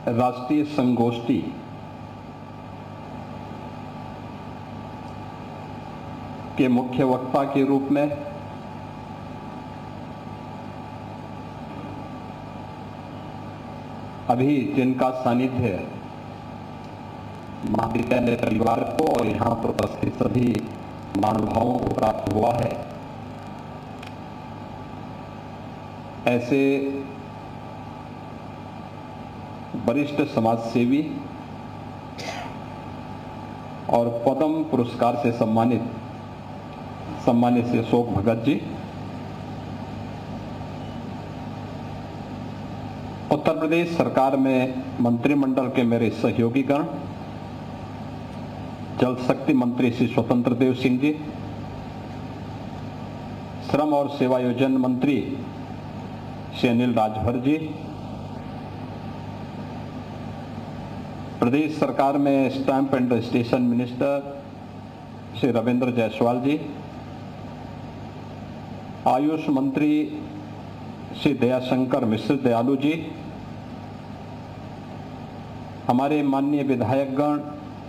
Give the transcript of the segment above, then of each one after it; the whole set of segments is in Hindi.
राष्ट्रीय संगोष्ठी के मुख्य वक्ता के रूप में अभी जिनका सानिध्य महाविद्यालय परिवार को और यहाँ पर उपस्थित सभी महानुभावों को प्राप्त हुआ है, ऐसे वरिष्ठ समाजसेवी और पद्म पुरस्कार से सम्मानित श्री अशोक भगत जी, उत्तर प्रदेश सरकार में मंत्रिमंडल के मेरे सहयोगीगण, जल शक्ति मंत्री श्री स्वतंत्र देव सिंह जी, श्रम और सेवायोजन मंत्री श्री अनिल राजभर जी, प्रदेश सरकार में stamp and registration minister Shri Ravindra Jaiswal ji, AYUSH मंत्री श्री दयाशंकर मिश्र दयालु जी, हमारे माननीय विधायकगण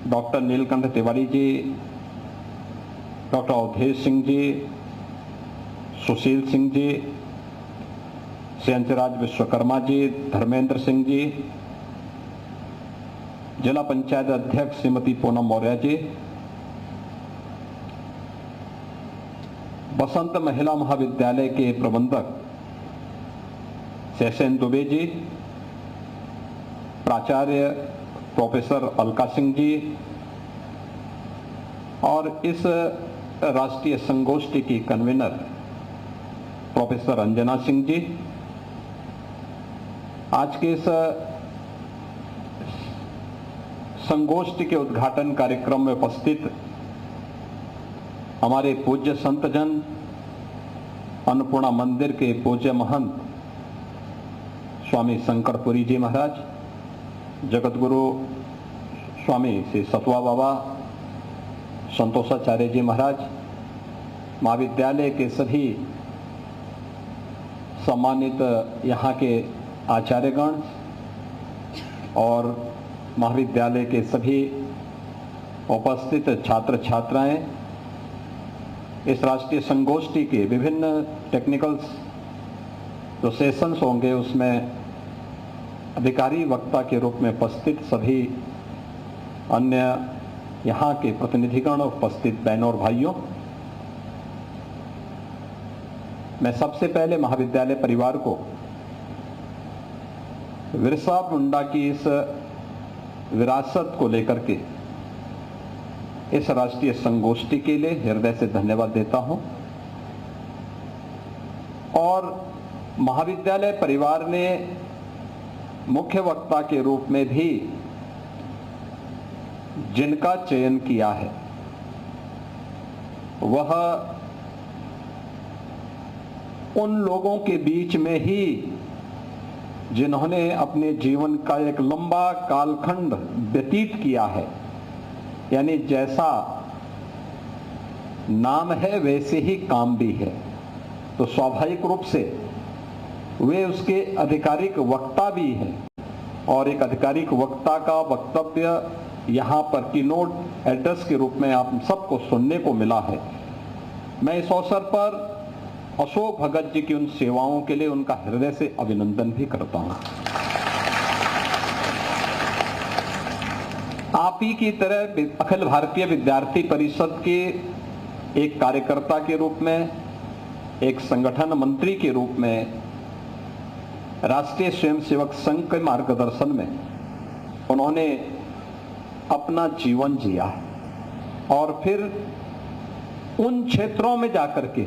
डॉक्टर नीलकंठ तिवारी जी, डॉक्टर अवधेश सिंह जी, सुशील सिंह जी, श्री अंशराज विश्वकर्मा जी, धर्मेंद्र सिंह जी, जिला पंचायत अध्यक्ष श्रीमती पूनम मौर्य जी, बसंत महिला महाविद्यालय के प्रबंधक शैसेन दुबे जी, प्राचार्य प्रोफेसर अलका सिंह जी और इस राष्ट्रीय संगोष्ठी की कन्वीनर प्रोफेसर अंजना सिंह जी, आज के इस संगोष्ठी के उद्घाटन कार्यक्रम में उपस्थित हमारे पूज्य संतजन, अन्नपूर्णा मंदिर के पूज्य महंत स्वामी शंकरपुरी जी महाराज, जगतगुरु स्वामी श्री सतवा बाबा संतोषाचार्य जी महाराज, महाविद्यालय के सभी सम्मानित यहाँ के आचार्यगण और महाविद्यालय के सभी उपस्थित छात्र छात्राएं, इस राष्ट्रीय संगोष्ठी के विभिन्न टेक्निकल जो सेशंस होंगे उसमें अधिकारी वक्ता के रूप में उपस्थित सभी अन्य यहाँ के प्रतिनिधिगण, उपस्थित बहनों और भाइयों, मैं सबसे पहले महाविद्यालय परिवार को बिरसा मुंडा की इस विरासत को लेकर के इस राष्ट्रीय संगोष्ठी के लिए हृदय से धन्यवाद देता हूं और महाविद्यालय परिवार ने मुख्य वक्ता के रूप में भी जिनका चयन किया है वह उन लोगों के बीच में ही जिन्होंने अपने जीवन का एक लंबा कालखंड व्यतीत किया है, यानी जैसा नाम है वैसे ही काम भी है, तो स्वाभाविक रूप से वे उसके आधिकारिक वक्ता भी हैं और एक आधिकारिक वक्ता का वक्तव्य यहाँ पर कीनोट एड्रेस के रूप में आप सबको सुनने को मिला है। मैं इस अवसर पर अशोक भगत जी की उन सेवाओं के लिए उनका हृदय से अभिनंदन भी करता हूं। आप ही की तरह अखिल भारतीय विद्यार्थी परिषद के एक कार्यकर्ता के रूप में, एक संगठन मंत्री के रूप में, राष्ट्रीय स्वयंसेवक संघ के मार्गदर्शन में उन्होंने अपना जीवन जिया और फिर उन क्षेत्रों में जाकर के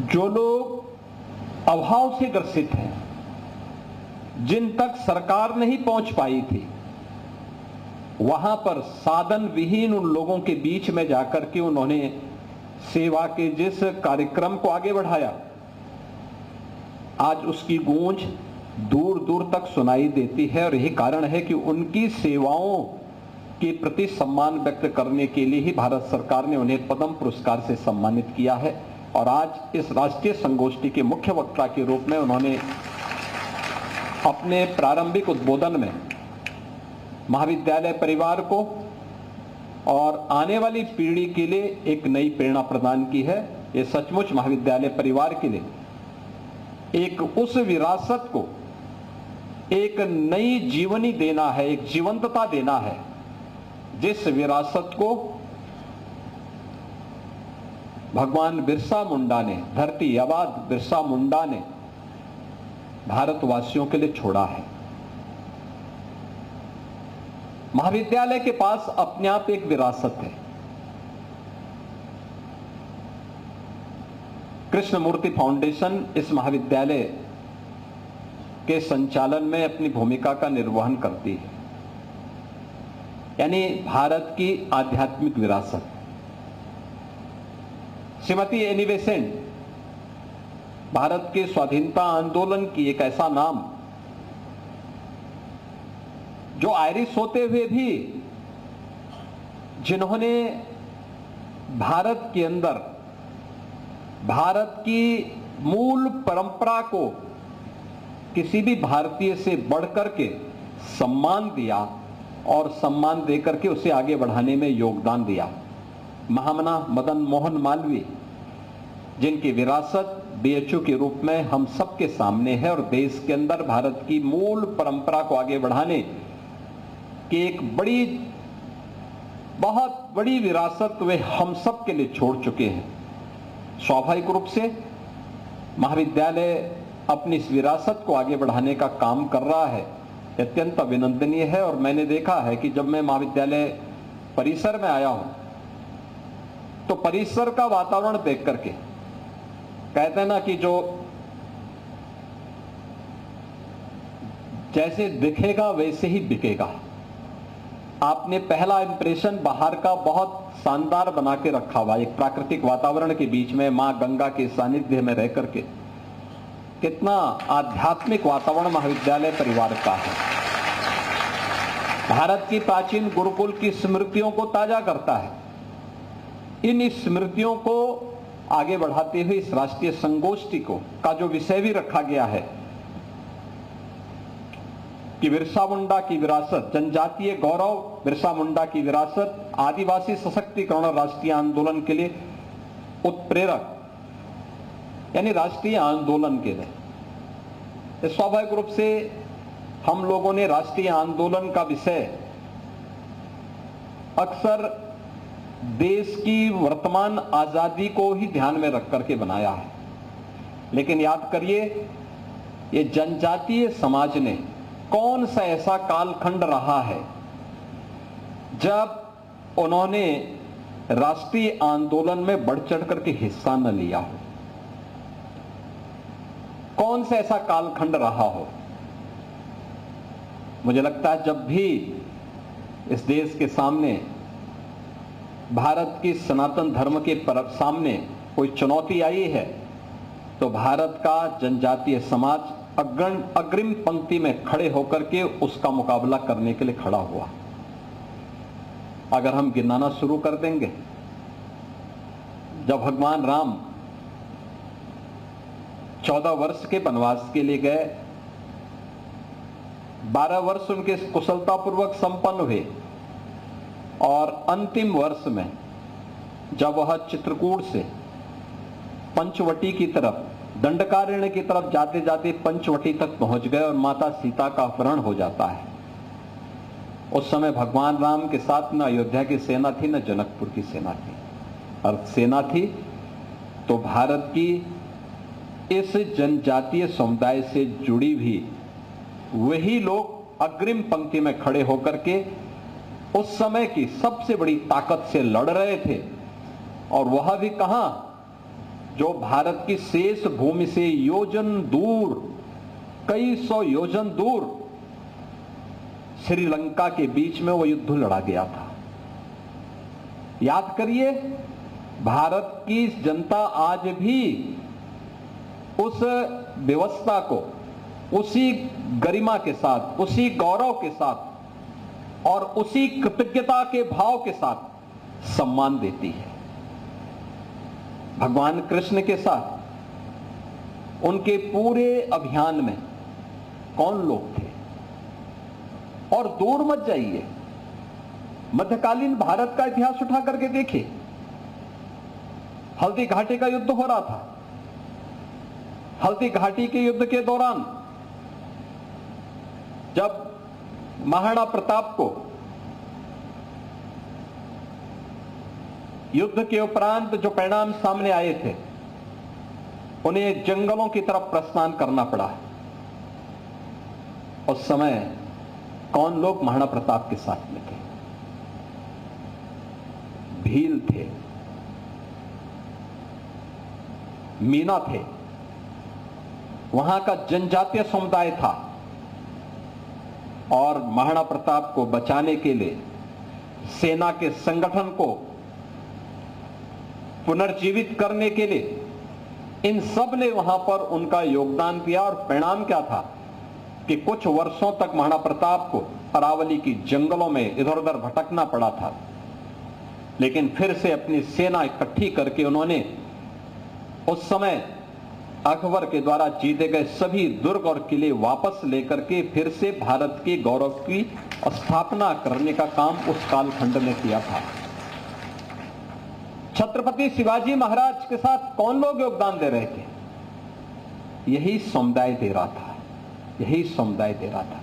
जो लोग अभाव से ग्रसित हैं, जिन तक सरकार नहीं पहुंच पाई थी, वहां पर साधन विहीन उन लोगों के बीच में जाकर के उन्होंने सेवा के जिस कार्यक्रम को आगे बढ़ाया, आज उसकी गूंज दूर दूर तक सुनाई देती है और यही कारण है कि उनकी सेवाओं के प्रति सम्मान व्यक्त करने के लिए ही भारत सरकार ने उन्हें पद्म पुरस्कार से सम्मानित किया है और आज इस राष्ट्रीय संगोष्ठी के मुख्य वक्ता के रूप में उन्होंने अपने प्रारंभिक उद्बोधन में महाविद्यालय परिवार को और आने वाली पीढ़ी के लिए एक नई प्रेरणा प्रदान की है। ये सचमुच महाविद्यालय परिवार के लिए एक उस विरासत को एक नई जीवनी देना है, एक जीवंतता देना है, जिस विरासत को भगवान बिरसा मुंडा ने, धरती आबाद बिरसा मुंडा ने भारतवासियों के लिए छोड़ा है। महाविद्यालय के पास अपने आप एक विरासत है। कृष्णमूर्ति फाउंडेशन इस महाविद्यालय के संचालन में अपनी भूमिका का निर्वहन करती है, यानी भारत की आध्यात्मिक विरासत। श्रीमती एनी बेसेंट भारत के स्वाधीनता आंदोलन की एक ऐसा नाम जो आयरिश होते हुए भी जिन्होंने भारत के अंदर भारत की मूल परंपरा को किसी भी भारतीय से बढ़कर के सम्मान दिया और सम्मान देकर के उसे आगे बढ़ाने में योगदान दिया। महामना मदन मोहन मालवीय, जिनकी विरासत बीएचयू के रूप में हम सबके सामने है और देश के अंदर भारत की मूल परंपरा को आगे बढ़ाने की एक बहुत बड़ी विरासत वे हम सब के लिए छोड़ चुके हैं। स्वाभाविक रूप से महाविद्यालय अपनी इस विरासत को आगे बढ़ाने का काम कर रहा है, अत्यंत अभिनंदनीय है। और मैंने देखा है कि जब मैं महाविद्यालय परिसर में आया हूं तो परिसर का वातावरण देख करके कहते हैं ना कि जो जैसे दिखेगा वैसे ही बिकेगा। आपने पहला इंप्रेशन बाहर का बहुत शानदार बना के रखा हुआ, एक प्राकृतिक वातावरण के बीच में मां गंगा के सानिध्य में रह करके। कितना आध्यात्मिक वातावरण महाविद्यालय परिवार का है। भारत की प्राचीन गुरुकुल की स्मृतियों को ताजा करता है। इन स्मृतियों को आगे बढ़ाते हुए इस राष्ट्रीय संगोष्ठी को का जो विषय भी रखा गया है कि बिरसा मुंडा की विरासत, जनजातीय गौरव, बिरसा मुंडा की विरासत, आदिवासी सशक्तिकरण और राष्ट्रीय आंदोलन के लिए उत्प्रेरक, यानी राष्ट्रीय आंदोलन के लिए। स्वाभाविक रूप से हम लोगों ने राष्ट्रीय आंदोलन का विषय अक्सर देश की वर्तमान आजादी को ही ध्यान में रख करके बनाया है, लेकिन याद करिए ये जनजातीय समाज ने कौन सा ऐसा कालखंड रहा है जब उन्होंने राष्ट्रीय आंदोलन में बढ़ चढ़ करके हिस्सा न लिया हो। कौन सा ऐसा कालखंड रहा हो। मुझे लगता है जब भी इस देश के सामने, भारत की सनातन धर्म के सामने कोई चुनौती आई है तो भारत का जनजातीय समाज अग्रिम पंक्ति में खड़े होकर के उसका मुकाबला करने के लिए खड़ा हुआ। अगर हम गिनाना शुरू कर देंगे, जब भगवान राम 14 वर्ष के वनवास के लिए गए, 12 वर्ष उनके कुशलतापूर्वक संपन्न हुए और अंतिम वर्ष में जब वह चित्रकूट से पंचवटी की तरफ, दंडकारण्य की तरफ जाते जाते पंचवटी तक पहुंच गए और माता सीता का अपहरण हो जाता है। उस समय भगवान राम के साथ न अयोध्या की सेना थी न जनकपुर की सेना थी, और सेना थी तो भारत की इस जनजातीय समुदाय से जुड़ी भी वही लोग अग्रिम पंक्ति में खड़े होकर के उस समय की सबसे बड़ी ताकत से लड़ रहे थे। और वह भी कहां, जो भारत की शेष भूमि से योजन दूर, कई सौ योजन दूर श्रीलंका के बीच में वो युद्ध लड़ा गया था। याद करिए, भारत की जनता आज भी उस व्यवस्था को उसी गरिमा के साथ, उसी गौरव के साथ और उसी कृतज्ञता के भाव के साथ सम्मान देती है। भगवान कृष्ण के साथ उनके पूरे अभियान में कौन लोग थे। और दूर मत जाइए, मध्यकालीन भारत का इतिहास उठा करके देखिए। हल्दी घाटी का युद्ध हो रहा था। हल्दी घाटी के युद्ध के दौरान जब महाराणा प्रताप को युद्ध के उपरांत जो परिणाम सामने आए थे, उन्हें जंगलों की तरफ प्रस्थान करना पड़ा। उस समय कौन लोग महाराणा प्रताप के साथ में थे? भील थे, मीना थे, वहां का जनजातीय समुदाय था। और महाराणा प्रताप को बचाने के लिए सेना के संगठन को पुनर्जीवित करने के लिए इन सब ने वहां पर उनका योगदान दिया। और परिणाम क्या था कि कुछ वर्षों तक महाराणा प्रताप को अरावली की जंगलों में इधर उधर भटकना पड़ा था, लेकिन फिर से अपनी सेना इकट्ठी करके उन्होंने उस समय अकबर के द्वारा जीते गए सभी दुर्ग और किले वापस लेकर के फिर से भारत के गौरव की स्थापना करने का काम उस कालखंड में किया था। छत्रपति शिवाजी महाराज के साथ कौन लोग योगदान दे रहे थे? यही समुदाय दे रहा था, यही समुदाय दे रहा था।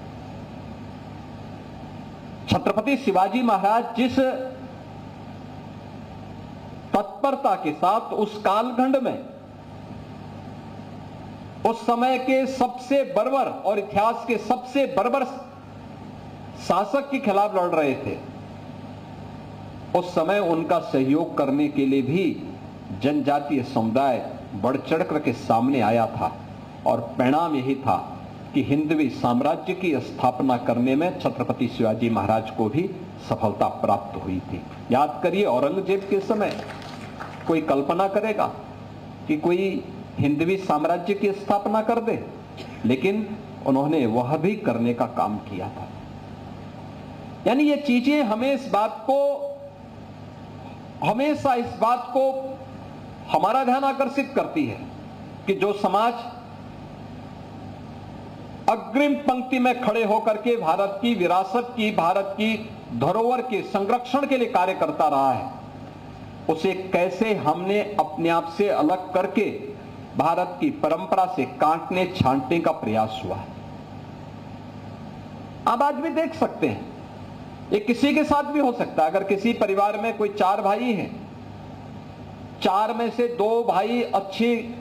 छत्रपति शिवाजी महाराज जिस तत्परता के साथ उस कालखंड में उस समय के सबसे बर्बर और इतिहास के सबसे बर्बर शासक के खिलाफ लड़ रहे थे, उस समय उनका सहयोग करने के लिए भी जनजातीय समुदाय बढ़ चढ़ करके सामने आया था। और परिणाम यही था कि हिंदवी साम्राज्य की स्थापना करने में छत्रपति शिवाजी महाराज को भी सफलता प्राप्त हुई थी। याद करिए, औरंगजेब के समय कोई कल्पना करेगा कि कोई हिंदवी साम्राज्य की स्थापना कर दे, लेकिन उन्होंने वह भी करने का काम किया था। यानी ये चीजें हमें हमेशा इस बात को हमारा ध्यान आकर्षित करती है कि जो समाज अग्रिम पंक्ति में खड़े होकर के भारत की विरासत की, भारत की धरोहर के संरक्षण के लिए कार्य करता रहा है, उसे कैसे हमने अपने आप से अलग करके भारत की परंपरा से काटने छांटने का प्रयास हुआ है। आप आज भी देख सकते हैं, ये किसी के साथ भी हो सकता है। अगर किसी परिवार में कोई 4 भाई हैं, 4 में से 2 भाई अच्छी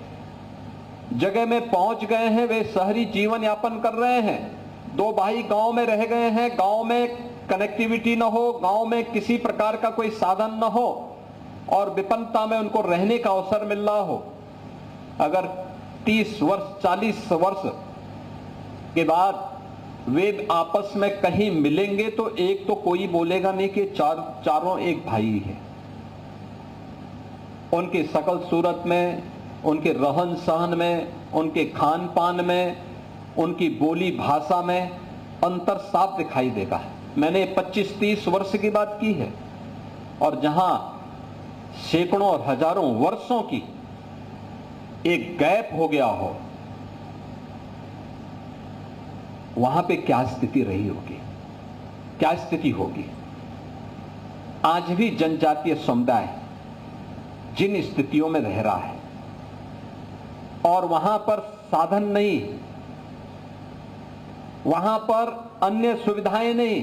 जगह में पहुंच गए हैं, वे शहरी जीवन यापन कर रहे हैं, 2 भाई गांव में रह गए हैं, गांव में कनेक्टिविटी न हो, गांव में किसी प्रकार का कोई साधन न हो और विपन्नता में उनको रहने का अवसर मिल रहा हो। अगर 30 वर्ष 40 वर्ष के बाद वे आपस में कहीं मिलेंगे तो एक तो कोई बोलेगा नहीं कि चारों एक भाई है। उनकी शकल सूरत में, उनके रहन सहन में, उनके खान पान में, उनकी बोली भाषा में अंतर साफ दिखाई देगा। मैंने 25-30 वर्ष की बात की है, और जहां सैकड़ों और हजारों वर्षों की एक गैप हो गया हो, वहां पे क्या स्थिति रही होगी, क्या स्थिति होगी। आज भी जनजातीय समुदाय जिन स्थितियों में रह रहा है और वहां पर साधन नहीं, वहां पर अन्य सुविधाएं नहीं,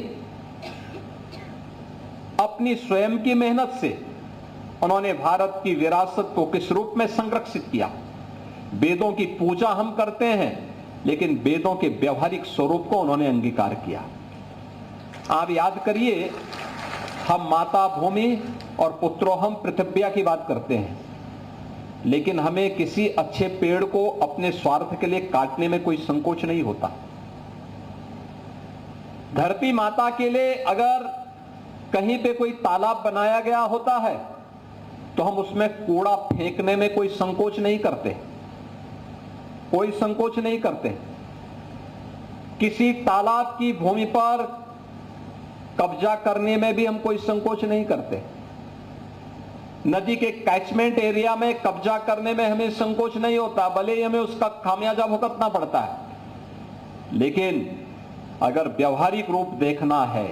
अपनी स्वयं की मेहनत से उन्होंने भारत की विरासत को किस रूप में संरक्षित किया। वेदों की पूजा हम करते हैं, लेकिन वेदों के व्यवहारिक स्वरूप को उन्होंने अंगीकार किया। आप याद करिए, हम माता भूमि और पुत्रोहम पृथिव्या की बात करते हैं, लेकिन हमें किसी अच्छे पेड़ को अपने स्वार्थ के लिए काटने में कोई संकोच नहीं होता। धरती माता के लिए अगर कहीं पे कोई तालाब बनाया गया होता है तो हम उसमें कूड़ा फेंकने में कोई संकोच नहीं करते, कोई संकोच नहीं करते। किसी तालाब की भूमि पर कब्जा करने में भी हम कोई संकोच नहीं करते। नदी के कैचमेंट एरिया में कब्जा करने में हमें संकोच नहीं होता, भले ही हमें उसका खामियाजा भुगतना पड़ता है। लेकिन अगर व्यवहारिक रूप देखना है,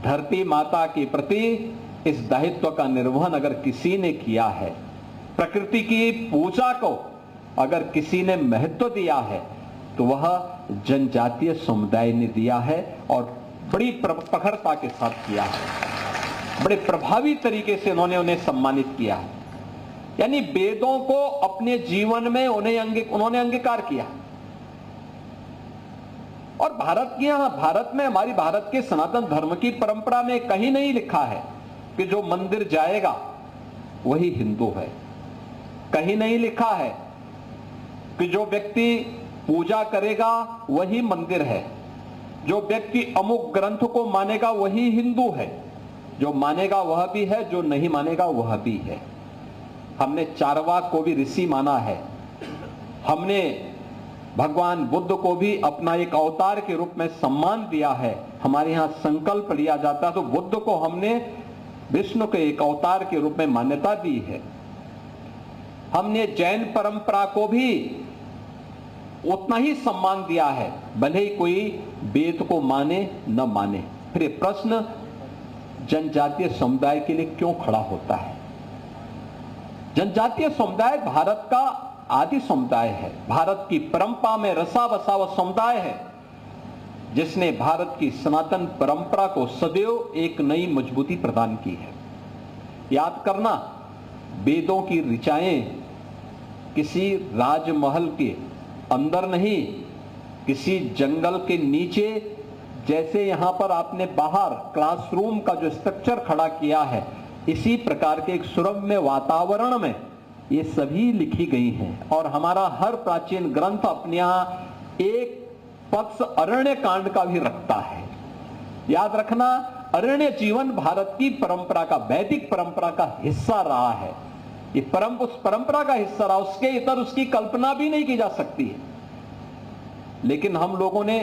धरती माता के प्रति इस दायित्व का निर्वहन अगर किसी ने किया है, प्रकृति की पूजा को अगर किसी ने महत्व दिया है, तो वह जनजातीय समुदाय ने दिया है और बड़ी प्रखरता के साथ किया है। बड़े प्रभावी तरीके से उन्होंने उन्हें सम्मानित किया है। यानी वेदों को अपने जीवन में उन्होंने अंगीकार किया। और भारत में हमारी भारत के सनातन धर्म की परंपरा में कहीं नहीं लिखा है कि जो मंदिर जाएगा वही हिंदू है। कहीं नहीं लिखा है कि जो व्यक्ति पूजा करेगा वही मंदिर है। जो व्यक्ति अमुक ग्रंथ को मानेगा वही हिंदू है। जो मानेगा वह भी है, जो नहीं मानेगा वह भी है। हमने चारवाक को भी ऋषि माना है। हमने भगवान बुद्ध को भी अपना एक अवतार के रूप में सम्मान दिया है। हमारे यहां संकल्प लिया जाता है तो बुद्ध को हमने विष्णु के एक अवतार के रूप में मान्यता दी है। हमने जैन परंपरा को भी उतना ही सम्मान दिया है, भले ही कोई वेद को माने न माने। फिर ये प्रश्न जनजातीय समुदाय के लिए क्यों खड़ा होता है? जनजातीय समुदाय भारत का आदि समुदाय है, भारत की परंपरा में रसा बसा हुआ समुदाय है, जिसने भारत की सनातन परंपरा को सदैव एक नई मजबूती प्रदान की है। याद करना, वेदों की ऋचाएं किसी राजमहल के अंदर नहीं, किसी जंगल के नीचे, जैसे यहां पर आपने बाहर क्लासरूम का जो स्ट्रक्चर खड़ा किया है, इसी प्रकार के एक सुरम्य वातावरण में ये सभी लिखी गई हैं। और हमारा हर प्राचीन ग्रंथ अपने यहां एक पक्ष अरण्य कांड का भी रखता है। याद रखना, अरण्य जीवन भारत की परंपरा का, वैदिक परंपरा का हिस्सा रहा है। ये उस परंपरा का हिस्सा रहा, उसके इतर उसकी कल्पना भी नहीं की जा सकती है। लेकिन हम लोगों ने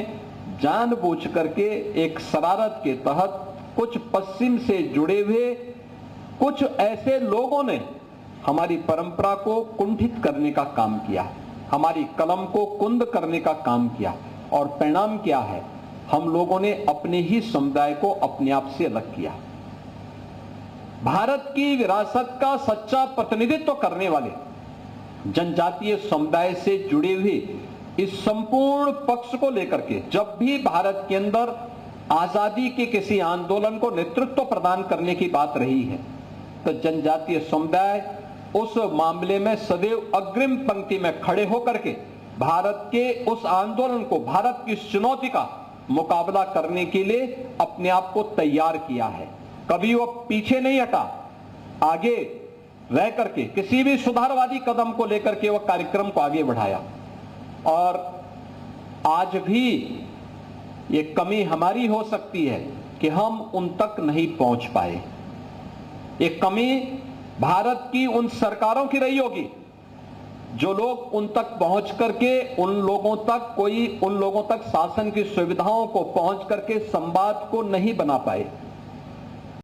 जानबूझ करके एक शरारत के तहत कुछ पश्चिम से जुड़े हुए कुछ ऐसे लोगों ने हमारी परंपरा को कुंठित करने का काम किया, हमारी कलम को कुंद करने का काम किया। और परिणाम क्या है? हम लोगों ने अपने ही समुदाय को अपने आप से अलग किया। भारत की विरासत का सच्चा प्रतिनिधित्व करने वाले जनजातीय समुदाय से जुड़े हुए इस संपूर्ण पक्ष को लेकर के जब भी भारत के अंदर आजादी के किसी आंदोलन को नेतृत्व प्रदान करने की बात रही है, तो जनजातीय समुदाय उस मामले में सदैव अग्रिम पंक्ति में खड़े होकर के भारत के उस आंदोलन को, भारत की इस चुनौती का मुकाबला करने के लिए अपने आप को तैयार किया है। कभी वो पीछे नहीं हटा, आगे रह करके किसी भी सुधारवादी कदम को लेकर के वह कार्यक्रम को आगे बढ़ाया। और आज भी ये कमी हमारी हो सकती है कि हम उन तक नहीं पहुंच पाए। ये कमी भारत की उन सरकारों की रही होगी जो लोग उन तक पहुंच करके उन लोगों तक शासन की सुविधाओं को पहुंच करके संवाद को नहीं बना पाए।